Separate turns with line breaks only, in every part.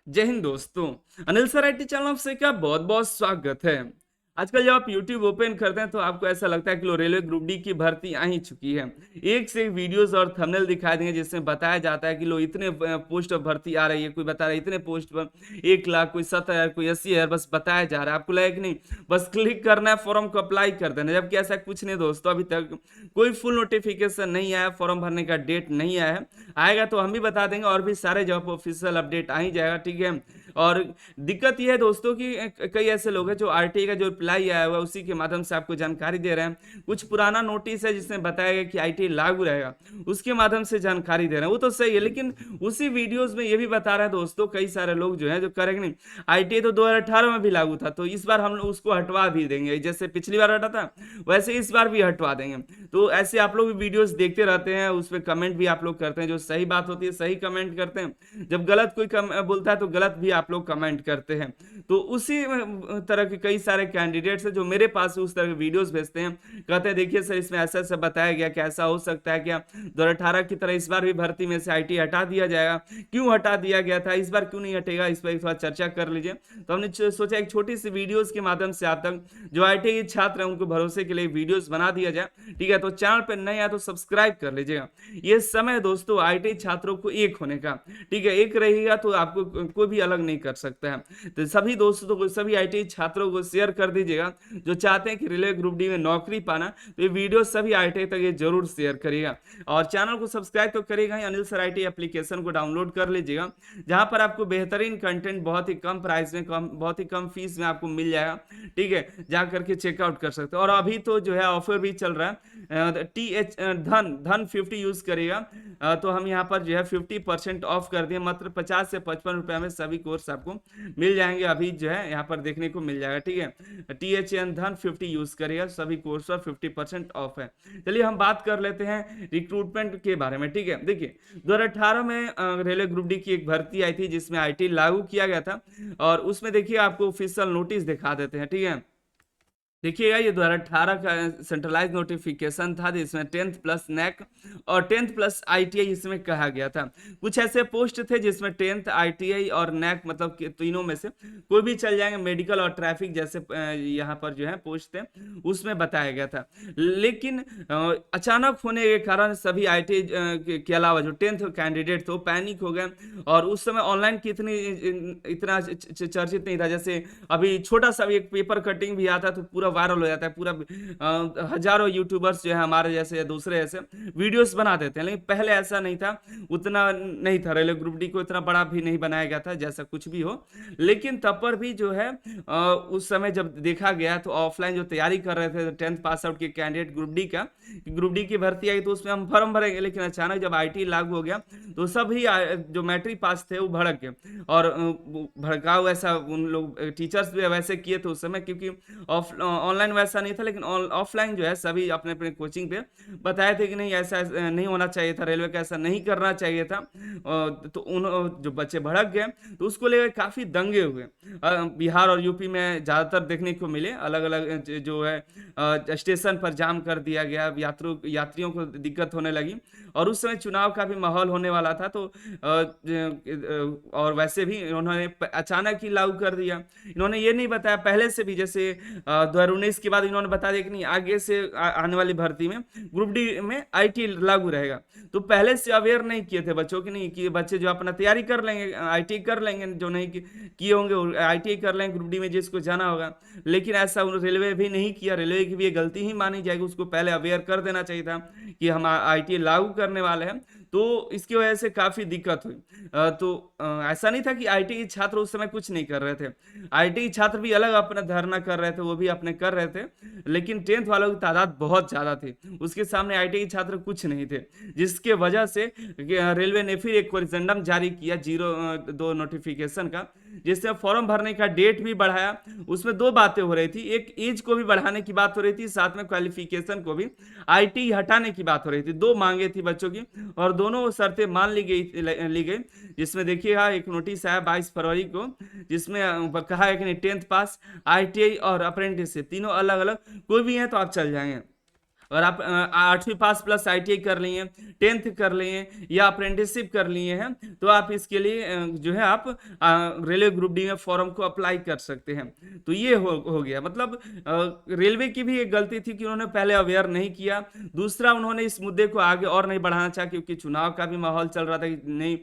जय हिंद दोस्तों। Anil sir IT channel से का बहुत बहुत स्वागत है। आजकल जब आप YouTube ओपन करते हैं तो आपको ऐसा लगता है कि लो रेलवे ग्रुप डी की भर्ती आ ही चुकी है। एक से एक वीडियोस और थंबनेल दिखाई देंगे जिसमें बताया जाता है कि लो इतने पोस्ट भर्ती आ रही है, कोई बता रहा है इतने पोस्ट पर 1 लाख, कोई 70,000, कोई 80,000, बस बताया जा रहा है। आपको लगा कि नहीं, बस क्लिक करना है, फॉर्म को अप्लाई कर देना। जबकि ऐसा कुछ नहीं दोस्तों, अभी तक कोई फुल नोटिफिकेशन नहीं आया, फॉर्म भरने का डेट नहीं आया है। आएगा तो हम भी बता देंगे, और भी सारे जॉब ऑफिशियल अपडेट आ ही जाएगा, ठीक है। और दिक्कत यह है दोस्तों कि कई ऐसे लोग हैं जो आरटीआई का जो रिप्लाई आया हुआ है उसी के माध्यम से आपको जानकारी दे रहे हैं। कुछ पुराना नोटिस है जिसमें बताया गया कि आईटीआई लागू रहेगा, उसके माध्यम से जानकारी दे रहे हैं, वो तो सही है। लेकिन उसी वीडियोस में ये भी बता रहा है दोस्तों, कई सारे लोग जो है जो करेंगे नहीं, आईटीआई तो 2018 में भी लागू था, तो इस बार हम लोग उसको हटवा भी देंगे। जैसे पिछली बार हटा था वैसे इस बार भी हटवा देंगे। तो ऐसे आप लोग वीडियोस देखते रहते हैं, उस पर कमेंट भी आप लोग करते हैं, जो सही बात होती है सही कमेंट करते हैं, जब गलत कोई बोलता है तो गलत भी आप लोग कमेंट करते हैं। तो उसी तरह के कई सारे कैंडिडेट्स हैं जो मेरे पास उस तरह के वीडियोस भेजते हैं, कहते हैं देखिए सर इसमें ऐसा ऐसा बताया गया कि ऐसा हो सकता है क्या 2018 की तरह इस बार भी भर्ती में से आईटी हटा दिया जाएगा, क्यों हटा दिया गया था, इस बार क्यों नहीं हटेगा, इस पर थोड़ा चर्चा कर लीजिए। तो हमने सोचा एक छोटी सी वीडियोस के माध्यम से आप तक जो आईटी छात्र हैं उनको भरोसे के लिए वीडियोस बना दिया जाए, ठीक है। तो चैनल पर नए आए तो सब्सक्राइब कर लीजिएगा। ये समय दोस्तों आईटी छात्रों को एक होने का, ठीक है, एक रहेगा तो आपको कोई भी अलग नहीं कर सकता है। तो सभी दोस्तों को, सभी आईटी छात्रों को शेयर कर दीजिएगा जो चाहते हैं कि रेलवे ग्रुप डी में नौकरी पाना। तो ये वीडियो सभी आईटी तक ये जरूर शेयर करिएगा, और चैनल को सब्सक्राइब तो करिएगा ही। अनिल सर आईटी एप्लीकेशन को डाउनलोड कर लीजिएगा, जहां पर आपको बेहतरीन कंटेंट बहुत ही कम प्राइस में, बहुत ही कम फीस में आपको मिल जाएगा, ठीक है। जा करके चेकआउट कर सकते हो। और अभी तो जो है ऑफर भी चल रहा है, टी एच धन धन 50 यूज करिएगा तो हम यहाँ पर जो है 50% ऑफ कर दिए, मात्र 50 से 55 रुपए में सभी कोर्स आपको मिल जाएंगे। अभी जो है यहाँ पर देखने को मिल जाएगा, ठीक है। THN धन 50 यूज करिएगा, सभी कोर्स पर 50% ऑफ है। चलिए हम बात कर लेते हैं रिक्रूटमेंट के बारे में, ठीक है। देखिए 2018 में रेलवे ग्रुप डी की एक भर्ती आई थी जिसमें आईटी लागू किया गया था, और उसमें देखिए आपको ऑफिशियल नोटिस दिखा देते हैं, ठीक है। देखिएगा ये 2018 का सेंट्रलाइज नोटिफिकेशन था जिसमें 10th प्लस नैक और 10th प्लस आईटीआई इसमें कहा गया था। कुछ ऐसे पोस्ट थे जिसमें 10th आईटीआई और नैक मतलब कि तीनों में से कोई भी चल जाएंगे, मेडिकल और ट्रैफिक जैसे यहाँ पर जो है पोस्ट थे उसमें बताया गया था। लेकिन अचानक होने के कारण सभी आईटीआई के अलावा जो 10th कैंडिडेट थे वो पैनिक हो गए, और उस समय ऑनलाइन की इतना चर्चित नहीं था। जैसे अभी छोटा सा भी एक पेपर कटिंग भी आता है तो पूरा वायरल हो जाता है, पूरा हजारों यूट्यूबर्स जो है हमारे जैसे या दूसरे ऐसे वीडियोस बना देते हैं। लेकिन पहले ऐसा नहीं था, उतना नहीं था, रेलवे ग्रुप डी को इतना बड़ा भी नहीं बनाया गया था, जैसा कुछ भी हो। लेकिन तब पर भी जो है उस समय जब देखा गया तो ऑफलाइन जो तैयारी कर रहे थे 10th पास आउट के कैंडिडेट ग्रुप डी का, ग्रुप डी की भर्ती आई तो उसमें हम फॉर्म भरेंगे। लेकिन अचानक जब आईटी लागू हो गया तो सभी जो मैट्रिक पास थे वो भड़क गए, और भड़काऊ ऐसा उन लोग टीचर्स भी वैसे किए थे उस समय, क्योंकि ऑनलाइन वैसा नहीं था। लेकिन ऑफलाइन जो है सभी अपने अपने कोचिंग पे बताए थे कि नहीं ऐसा नहीं होना चाहिए था, रेलवे का ऐसा नहीं करना चाहिए था। तो उन जो बच्चे भड़क गए तो उसको लेकर काफी दंगे हुए बिहार और यूपी में ज्यादातर देखने को मिले। अलग अलग जो है स्टेशन पर जाम कर दिया गया, यात्रियों को दिक्कत होने लगी, और उस समय चुनाव का भी माहौल होने वाला था। तो और वैसे भी इन्होंने अचानक ही लागू कर दिया। इन्होंने ये नहीं बताया पहले से भी, जैसे 2019 के बाद इन्होंने बता दिया कि नहीं आगे से आने वाली भर्ती में ग्रुप डी में आईटी लागू रहेगा। तो पहले से अवेयर नहीं किए थे बच्चों की, नहीं कि बच्चे जो अपना तैयारी कर लेंगे आईटी कर लेंगे, जो नहीं किए होंगे आईटी कर लेंगे ग्रुप डी में जिसको जाना होगा। लेकिन ऐसा रेलवे भी नहीं किया, रेलवे की भी ये गलती ही मानी जाएगी, उसको पहले अवेयर कर देना चाहिए था कि हम आईटी लागू करने वाले हैं। तो इसकी वजह से काफी दिक्कत हुई। ऐसा नहीं था कि आईटी छात्र उस समय कुछ नहीं कर रहे थे, आईटी छात्र भी अलग अपना धरना कर रहे थे, वो भी अपने कर रहे थे। लेकिन 10th वालों की तादाद बहुत ज्यादा थी, उसके सामने आईटी छात्र कुछ नहीं थे, जिसके वजह से रेलवे ने फिर एक कोरिजेंडम जारी किया 02 नोटिफिकेशन का, जिससे फॉर्म भरने का डेट भी बढ़ाया। उसमें दो बातें हो रही थी, एक एज को भी बढ़ाने की बात हो रही थी, साथ में क्वालिफिकेशन को भी आईटी हटाने की बात हो रही थी। दो मांगे थी बच्चों की, और दोनों शर्तें मान ली गई। जिसमें देखिएगा एक नोटिस आया 22 फरवरी को, जिसमें कहा है कि नहीं 10th पास, आईटीआई और अप्रेंटिसशिप तीनों अलग अलग, कोई भी है तो आप चल जाएंगे। और आप 8वीं पास प्लस ITI कर लिए, 10th कर लिए या अप्रेंटिसशिप कर लिए हैं, तो आप इसके लिए जो है आप रेलवे ग्रुप डी में फॉर्म को अप्लाई कर सकते हैं। तो ये हो गया, मतलब रेलवे की भी एक गलती थी कि उन्होंने पहले अवेयर नहीं किया। दूसरा, उन्होंने इस मुद्दे को आगे और नहीं बढ़ाना चाहा, क्योंकि चुनाव का भी माहौल चल रहा था कि नहीं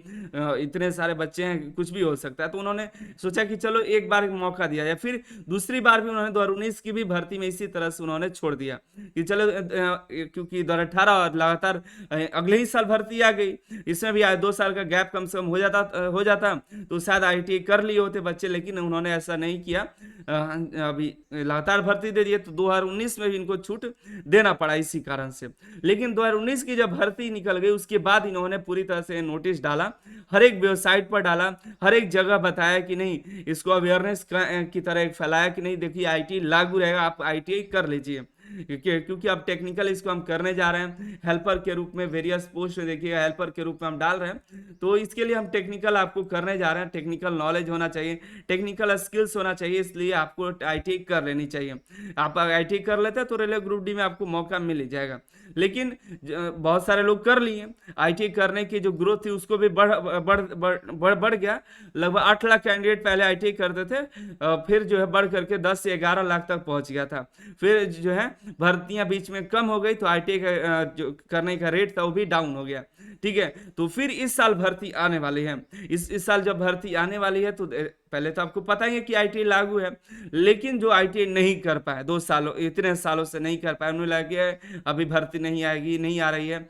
इतने सारे बच्चे हैं, कुछ भी हो सकता है, तो उन्होंने सोचा कि चलो एक बार मौका दिया जाए। फिर दूसरी बार भी उन्होंने 2019 की भी भर्ती में इसी तरह से उन्होंने छोड़ दिया कि चलो क्योंकि 2018 और लगातार अगले ही साल भर्ती आ गई, इसमें भी 2 साल का गैप कम से कम हो जाता तो शायद ITI कर लिए होते बच्चे, लेकिन उन्होंने ऐसा नहीं किया। अभी लगातार भर्ती दे दिए, तो 2019 में भी इनको छूट देना पड़ा इसी कारण से। लेकिन 2019 की जब भर्ती निकल गई, उसके बाद इन्होंने पूरी तरह से नोटिस डाला, हर एक वेबसाइट पर डाला, हर एक जगह बताया कि नहीं, इसको अवेयरनेस की तरह फैलाया कि नहीं देखिए ITI लागू रहेगा, आप ITI कर लीजिए, क्योंकि अब टेक्निकल इसको हम करने जा रहे हैं, हेल्पर के रूप में वेरियस पोस्ट देखिएगा, हेल्पर के रूप में हम डाल रहे हैं, तो इसके लिए हम टेक्निकल आपको करने जा रहे हैं। टेक्निकल नॉलेज होना चाहिए, टेक्निकल स्किल्स होना चाहिए, इसलिए आपको ITI कर लेनी चाहिए। आप ITI कर लेते हैं तो रेलवे ग्रुप डी में आपको मौका मिल ही जाएगा। लेकिन बहुत सारे लोग कर लिए, ITI करने की जो ग्रोथ थी उसको भी बढ़ गया। लगभग 8 लाख कैंडिडेट पहले ITI करते थे, फिर जो है बढ़ करके 10 से 11 लाख तक पहुंच गया था। फिर जो है भर्तियां बीच में कम हो गई, तो ITI का जो करने का रेट था वो भी डाउन हो गया। ठीक है, तो फिर इस साल भर्ती आने वाली है। इस साल जब भर्ती आने वाली है, तो पहले तो आपको पता ही है कि ITI लागू है, लेकिन जो ITI नहीं कर पाए, 2 सालों इतने सालों से नहीं कर पाए, उन्हें लगे अभी भर्ती नहीं आएगी, नहीं आ रही है,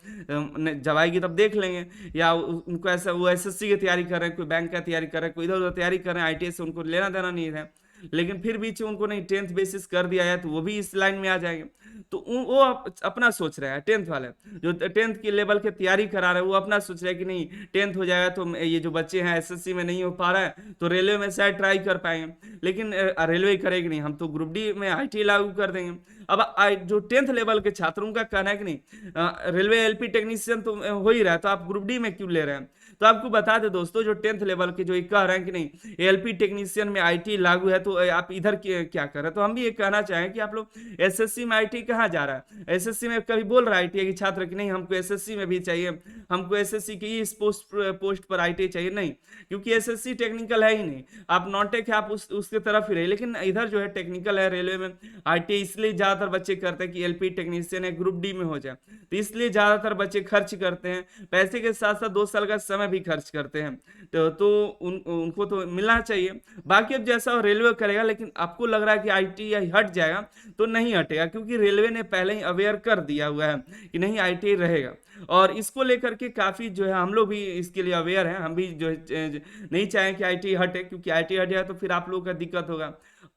जब आएगी तब देख लेंगे, या उनको ऐसा, वो SSC की तैयारी कर रहे हैं, कोई बैंक का तैयारी कर रहे हैं, कोई इधर उधर तैयारी कर रहे हैं, ITI से उनको लेना देना नहीं है, लेकिन फिर बीच में उनको नहीं 10th बेसिस कर दिया है, तो वो भी इस लाइन में आ जाएंगे। तो वो अपना सोच रहे हैं, 10th वाले जो 10th की लेवल के तैयारी करा रहे हैं, वो अपना सोच रहे हैं कि नहीं 10th हो जाएगा तो ये जो बच्चे हैं SSC में नहीं हो पा रहा है, तो रेलवे में शायद ट्राई कर पाएंगे। लेकिन रेलवे करेगी नहीं, हम तो ग्रुप डी में ITI लागू कर देंगे। अब जो 10th लेवल के छात्रों का कहना है कि नहीं रेलवे LP टेक्नीशियन तो हो ही रहा है, तो आप ग्रुप डी में क्यों ले रहे हैं। तो आपको बता दें दोस्तों, जो 10th लेवल के जो कह रहे हैं कि नहीं LP टेक्नीशियन में ITI लागू है, तो आप इधर क्या कर रहे हैं। तो हम भी ये कहना चाहें कि आप लोग SSC में ITI कहाँ जा रहा है। SSC में कभी बोल रहा है ITI की छात्र कि नहीं हमको SSC में भी चाहिए, हमको SSC की इस पोस्ट पर ITI चाहिए, नहीं, क्योंकि SSC टेक्निकल है ही नहीं, आप नॉन टेक है, आप उसके तरफ ही रहे। लेकिन इधर जो है टेक्निकल है रेलवे में, ITI इसलिए ज्यादातर बच्चे करते हैं कि LP टेक्नीशियन है ग्रुप डी में हो जाए, तो इसलिए ज्यादातर बच्चे खर्च करते हैं, पैसे के साथ साथ 2 साल का समय भी खर्च करते हैं, तो उनको तो मिलना चाहिए। बाकी अब जैसा रेलवे करेगा, लेकिन आपको लग रहा है कि ITI हट जाएगा, तो नहीं हटेगा, क्योंकि रेलवे ने पहले ही अवेयर कर दिया हुआ है कि नहीं ITI रहेगा। और इसको लेकर के काफी जो है हम लोग भी इसके लिए अवेयर हैं, हम भी जो नहीं चाहें कि ITI हटे, क्योंकि ITI हट जाए तो फिर आप लोगों का दिक्कत होगा।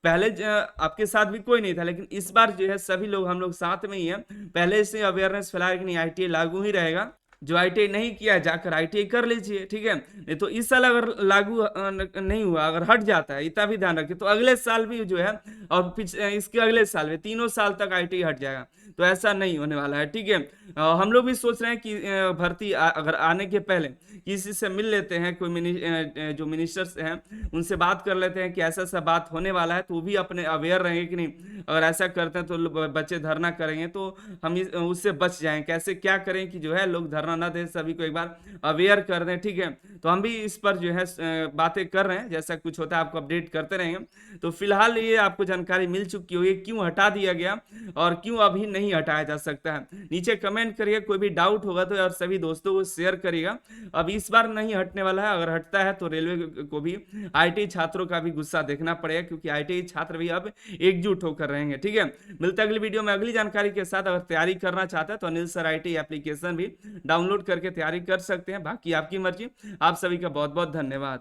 पहले आपके साथ भी कोई नहीं था, लेकिन इस बार जो है सभी लोग हम लोग साथ में ही हैं, पहले से अवेयरनेस फैलाया कि नहीं ITI लागू ही रहेगा। जो ITI नहीं किया जाकर ITI कर लीजिए, ठीक है। नहीं तो इस साल अगर लागू नहीं हुआ, अगर हट जाता है, इतना भी ध्यान रखिए, तो अगले साल भी जो है और इसके अगले साल में 3 साल तक ITI हट जाएगा, तो ऐसा नहीं होने वाला है, ठीक है। हम लोग भी सोच रहे हैं कि भर्ती अगर आने के पहले किसी से मिल लेते हैं, कोई जो मिनिस्टर्स हैं उनसे बात कर लेते हैं कि ऐसा ऐसा बात होने वाला है, तो वो भी अपने अवेयर रहेंगे कि नहीं अगर ऐसा करते हैं तो बच्चे धरना करेंगे, तो हम उससे बच जाएं। कैसे क्या करें कि जो है लोग धरना ना दें, सभी को एक बार अवेयर कर दें, ठीक है। तो हम भी इस पर जो है बातें कर रहे हैं, जैसा कुछ होता है आपको अपडेट करते रहेंगे। तो फिलहाल ये आपको जानकारी मिल चुकी होगी क्यों हटा दिया गया और क्यों अभी नहीं हटाया जा सकता है। नीचे कमेंट करिए, कोई भी डाउट होगा तो, और सभी दोस्तों को शेयर करिएगा। अब इस बार नहीं हटने वाला है, अगर हटता है तो रेलवे को भी ITI छात्रों का भी गुस्सा देखना पड़ेगा, क्योंकि ITI छात्र भी अब एकजुट होकर रहेंगे, ठीक है। मिलता है अगली वीडियो में अगली जानकारी के साथ। अगर तैयारी करना चाहते हैं तो अनिल सर ITI एप्लीकेशन भी डाउनलोड करके तैयारी कर सकते हैं, बाकी आपकी मर्जी। आप सभी का बहुत बहुत धन्यवाद।